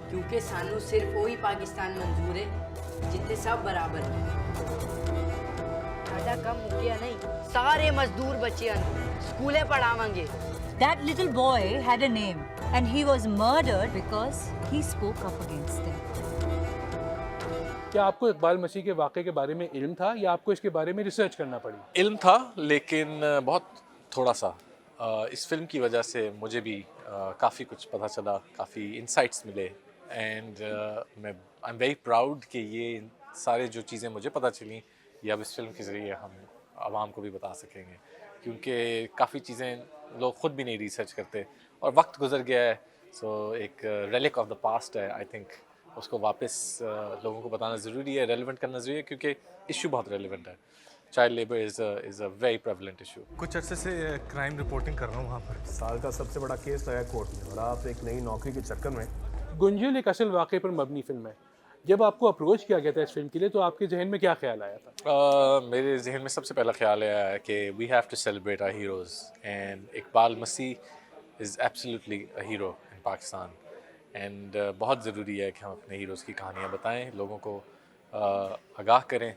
क्योंकि सानू सिर्फ वही पाकिस्तान मंजूर है जिथे सब बराबर हैं। साडा काम मुकिया नहीं, सारे मजदूर बच्चियां स्कूले पढ़ावांगे। That little boy had a name and he was murdered because he spoke up against them. क्या आपको इकबाल मसीह के वाक़े के बारे में इल्म था या आपको इसके बारे में रिसर्च करना पड़ी? इल्म था लेकिन बहुत थोड़ा सा। इस फिल्म की वजह से मुझे भी काफ़ी कुछ पता चला, काफ़ी इंसाइट्स मिले एंड मैं आई एम वेरी प्राउड कि ये सारे जो चीज़ें मुझे पता चली ये अब इस फिल्म के ज़रिए हम आवाम को भी बता सकेंगे, क्योंकि काफ़ी चीज़ें लोग ख़ुद भी नहीं रिसर्च करते और वक्त गुजर गया है। सो एक रेलिक ऑफ द पास्ट है, आई थिंक उसको वापस लोगों को बताना ज़रूरी है, रेलेवेंट करना ज़रूरी है, क्योंकि इशू बहुत रेलेवेंट है। Child labour is a very prevalent issue. कुछ अरसे से क्राइम रिपोर्टिंग कर रहा हूँ वहाँ पर। साल का सबसे बड़ा केस आया कोर्ट में और आप एक नई नौकरी के चक्कर में। गुंजल एक असल वाक़े पर मबनी फ़िल्म है। जब आपको अप्रोच किया गया था इस फिल्म के लिए तो आपके जहन में क्या ख्याल आया था? मेरे जहन में सबसे पहला ख्याल आया है कि we have to celebrate our heroes and Iqbal Masih is absolutely a hero in Pakistan and बहुत ज़रूरी है कि हम अपने हीरोज़ की कहानियाँ बताएं, लोगों को आगाह करें,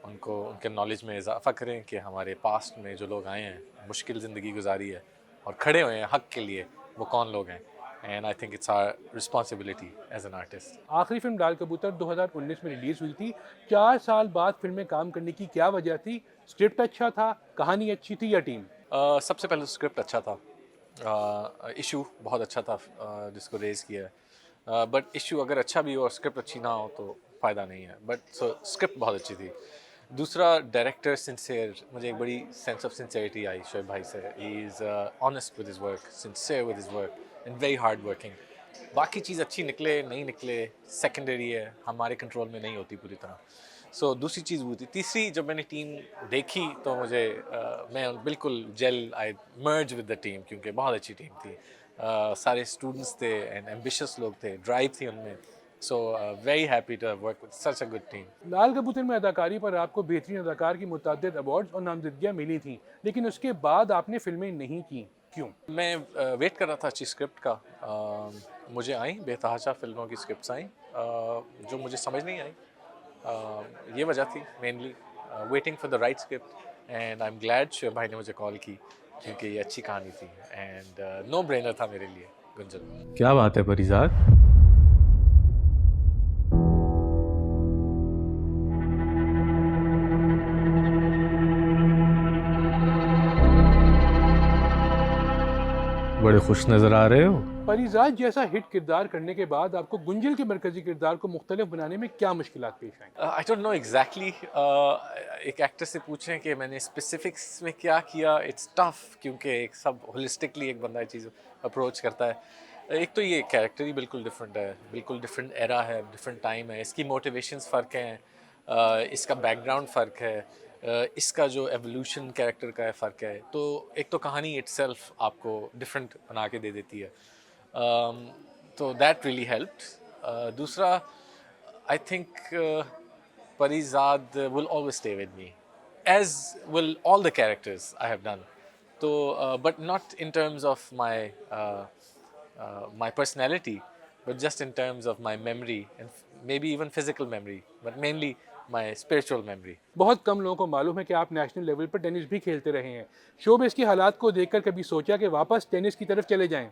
उनको उनके नॉलेज में इजाफ़ा करें कि हमारे पास्ट में जो लोग आए हैं, मुश्किल ज़िंदगी गुजारी है और खड़े हुए हैं हक़ के लिए, वो कौन लोग हैं। And I think it's our responsibility as an artist. आखिरी फिल्म लाल कबूतर 2019 में रिलीज़ हुई थी। 4 साल बाद फिल्म में काम करने की क्या वजह थी? स्क्रिप्ट अच्छा था, कहानी अच्छी थी या टीम? सबसे पहले स्क्रिप्ट अच्छा था, इशू बहुत अच्छा था जिसको रेज़ किया है, बट इशू अगर अच्छा भी हो और स्क्रिप्ट अच्छी ना हो तो फ़ायदा नहीं है, बट स्क्रिप्ट बहुत अच्छी थी। दूसरा, डायरेक्टर सिंसियर, मुझे एक बड़ी सेंस ऑफ सिंसियरिटी आई शोएब भाई से। He is honest with his work, sincere with his work and very hard working. बाकी चीज़ अच्छी निकले नहीं निकले सेकेंडरी है, हमारे कंट्रोल में नहीं होती पूरी तरह। सो दूसरी चीज़ वो थी। तीसरी, जब मैंने टीम देखी तो मुझे मैं बिल्कुल आई मर्ज विद द टीम, क्योंकि बहुत अच्छी टीम थी। सारे स्टूडेंट्स थे एंड एम्बिशियस लोग थे, ड्राइव थी उनमें। So very happy to work with such a good team. Laal Kabootar में अदाकारी पर आपको बेहतरीन अदाकार की मुतअद्दिद अवार्ड्स और नामजदगियाँ मिली थीं, लेकिन उसके बाद आपने फिल्में नहीं की, क्यों? मैं वेट कर रहा था अच्छी स्क्रिप्ट का। मुझे आई बेतहाशा फिल्मों की स्क्रिप्ट्स आई जो मुझे समझ नहीं आई। ये वजह थी mainly, waiting for the right script and I am glad Shoaib भाई ने मुझे कॉल की, क्योंकि ये अच्छी कहानी थी एंड नो ब्रेनर था मेरे लिए गुंजल। क्या बात है परिजात। बड़े खुश नजर आ रहे हो। परिजात जैसा हिट किरदार करने के बाद आपको गुंजल के मरकजी किरदार को मुख्तलिफ बनाने में क्या मुश्किलात पेश आईं? I don't know exactly. एक एक्टर से पूछें कि मैंने स्पेसिफिक्स में क्या किया, इट्स टफ, क्योंकि एक सब होलिस्टिकली एक बंदा चीज़ अप्रोच करता है। एक तो ये कैरेक्टर ही बिल्कुल डिफरेंट है, बिल्कुल डिफरेंट एरा है, डिफरेंट टाइम है, इसकी मोटिवेशंस फ़र्क हैं, इसका बैकग्राउंड फ़र्क है, इसका जो एवोल्यूशन कैरेक्टर का है फ़र्क है। तो एक तो कहानी इट्सेल्फ आपको डिफरेंट बना के दे देती है, तो दैट रियली हेल्प्ड। दूसरा, I think Parizad will always stay with me, as will all the characters I have done. So, but not in terms of my personality, but just in terms of my memory and maybe even physical memory, but mainly my spiritual memory. बहुत कम लोगों को मालूम है कि आप national level पर tennis भी खेलते रहे हैं। शोबिज़ के हालात को देखकर कभी सोचा कि वापस टेनिस की तरफ चले जाएं?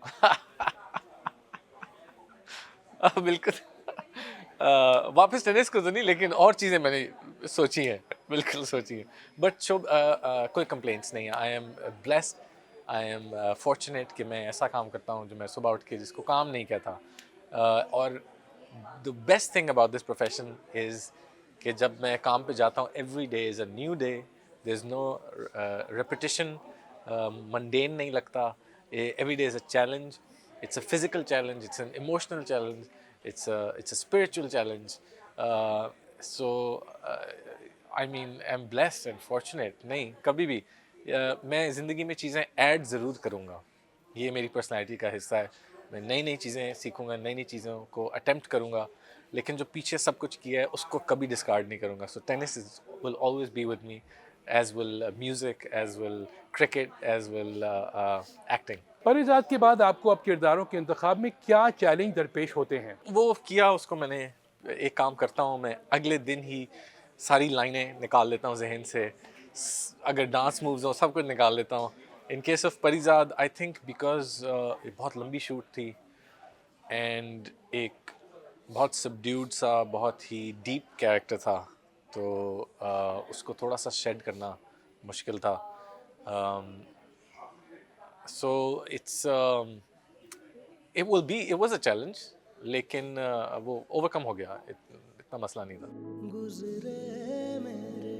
बिल्कुल। वापस टेनिस को तो नहीं, लेकिन और चीज़ें मैंने सोची हैं, बिल्कुल सोची हैं, बट कोई कंप्लेंट्स नहीं है। I am blessed, I am fortunate कि मैं ऐसा काम करता हूँ जो मैं सुबह उठ के जिसको काम नहीं कहता। और the best thing about this profession is कि जब मैं काम पे जाता हूँ, every day is a new day, there is no repetition, mundane नहीं लगता। Every day is a challenge, it's a physical challenge, it's an emotional challenge, it's a spiritual challenge. So I mean I'm blessed and fortunate। नहीं कभी भी मैं ज़िंदगी में चीज़ें add ज़रूर करूँगा, ये मेरी पर्सनैलिटी का हिस्सा है। मैं नई नई चीज़ें सीखूँगा, नई नई चीज़ों को अटेम्प्ट करूँगा, लेकिन जो पीछे सब कुछ किया है उसको कभी डिस्कार्ड नहीं करूँगा। So tennis will always be with me as will music, as will cricket, as will acting. Parizad के बाद आपको अब किरदारों के इंतखाब में क्या चैलेंज दरपेश होते हैं? वो किया उसको मैंने, एक काम करता हूँ मैं अगले दिन ही सारी लाइनें निकाल लेता हूँ जहन से, अगर डांस मूव्स हो सब कुछ निकाल लेता हूँ. In case of Parizad I think because बहुत लंबी शूट थी एंड एक बहुत सबड्यूड सा बहुत ही डीप कैरेक्टर था, तो उसको थोड़ा सा शेड करना मुश्किल था. So it's it was a challenge, लेकिन वो ओवरकम हो गया, इतना मसला नहीं था. गुजरे मेरे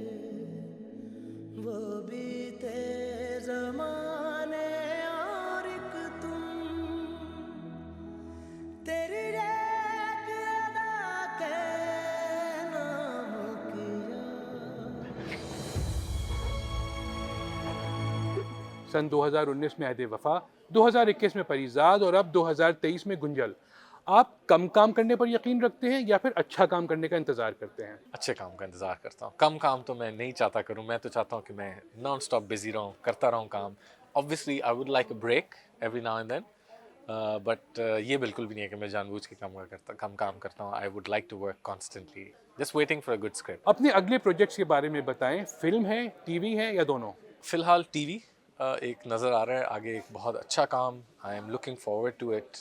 वो बीते ज़माने और एक तुम तेरी एक अदा के नाम किया. सन 2019 में अहद वफा, 2021 में परिजाद और अब 2023 में गुंजल. आप कम काम करने पर यकीन रखते हैं या फिर अच्छा काम करने का इंतज़ार करते हैं? अच्छे काम का इंतज़ार करता हूँ. कम काम तो मैं नहीं चाहता करूँ, मैं तो चाहता हूँ कि मैं नॉन स्टॉप बिजी रहूँ, करता रहूँ काम. Obviously I would like a break every now and then, but ये बिल्कुल भी नहीं है कि मैं जानबूझ के कम काम करता हूँ. आई would like to work constantly, just waiting for a good script. अपने अगले प्रोजेक्ट्स के बारे में बताएं. फिल्म है, टीवी है या दोनों? फ़िलहाल टीवी एक नज़र आ रहा है, आगे एक बहुत अच्छा काम. I am looking forward to it.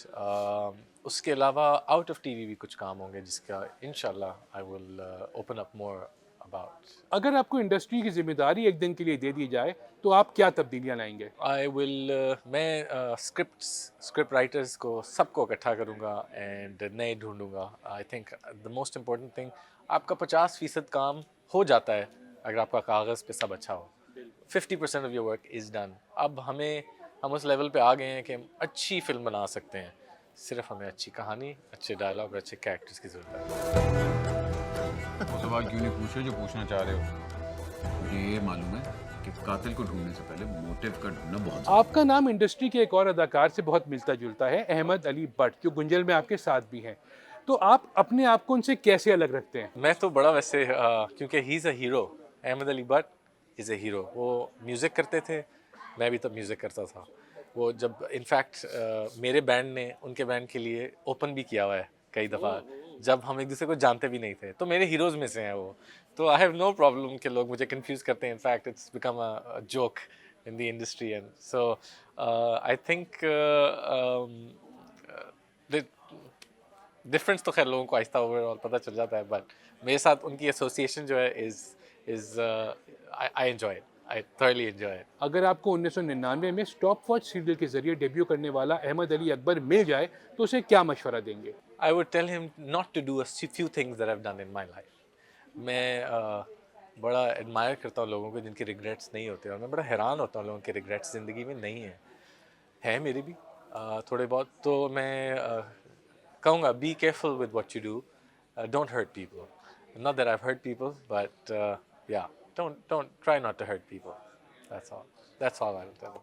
उसके अलावा आउट ऑफ टीवी भी कुछ काम होंगे जिसका इंशाल्लाह I will open up more about. अगर आपको इंडस्ट्री की जिम्मेदारी एक दिन के लिए दे दी जाए तो आप क्या तब्दीलियां लाएंगे? आई विल मैं स्क्रिप्ट राइटर्स को सबको इकट्ठा करूँगा एंड नए ढूंढूंगा. I think the most important thing, आपका 50% काम हो जाता है अगर आपका कागज़ पे सब अच्छा हो. 50% of your work is done. अब हम उस लेवल पे आ गए हैं कि हम अच्छी फिल्म बना सकते हैं. सिर्फ हमें अच्छी कहानी, अच्छे डायलॉग और अच्छे कैरेक्टर्स की ज़रूरत है. वो सवाल क्यों नहीं पूछे जो पूछना चाह रहे हो? मुझे ये मालूम है कि कातिल को ढूंढने से पहले मोटिव का ढूंढना बहुत. आपका नाम इंडस्ट्री के एक और अदाकार से बहुत मिलता जुलता है, अहमद अली बट, जो गुंजल में आपके साथ भी हैं. तो आप अपने आप को उनसे कैसे अलग रखते हैं? मैं तो बड़ा वैसे क्योंकि he is a hero. Ahmad Ali but is a hero. वो म्यूज़िक करते थे, मैं भी तब म्यूज़िक करता था. वो जब इनफैक्ट मेरे बैंड ने उनके बैंड के लिए ओपन भी किया हुआ है कई दफ़ा, जब हम एक दूसरे को जानते भी नहीं थे. तो मेरे हीरोज़ में से हैं वो. तो आई हैव नो प्रॉब्लम कि लोग मुझे कंफ्यूज करते हैं. In fact it's become a joke in the industry. And so I think difference तो खैर लोगों को आहिस्ता ओवरऑल पता चल जाता है, बट मेरे साथ उनकी एसोसिएशन जो है is I enjoy it. I thoroughly enjoy it. अगर आपको 1999 में स्टॉप वॉच सीरियल के जरिए डेब्यू करने वाला अहमद अली अकबर मिल जाए तो उसे क्या मशवरा देंगे? I would tell him not to do a few things that I've done in my life. मैं बड़ा एडमायर करता हूँ लोगों को जिनके रिग्रेट्स नहीं होते, और मैं बड़ा हैरान होता हूँ लोगों के रिग्रेट्स ज़िंदगी में नहीं है मेरे भी थोड़े बहुत. तो मैं कहूँगा be careful with what you do, don't hurt people. Not that I've hurt people, but yeah. Don't try not to hurt people. That's all I will tell them.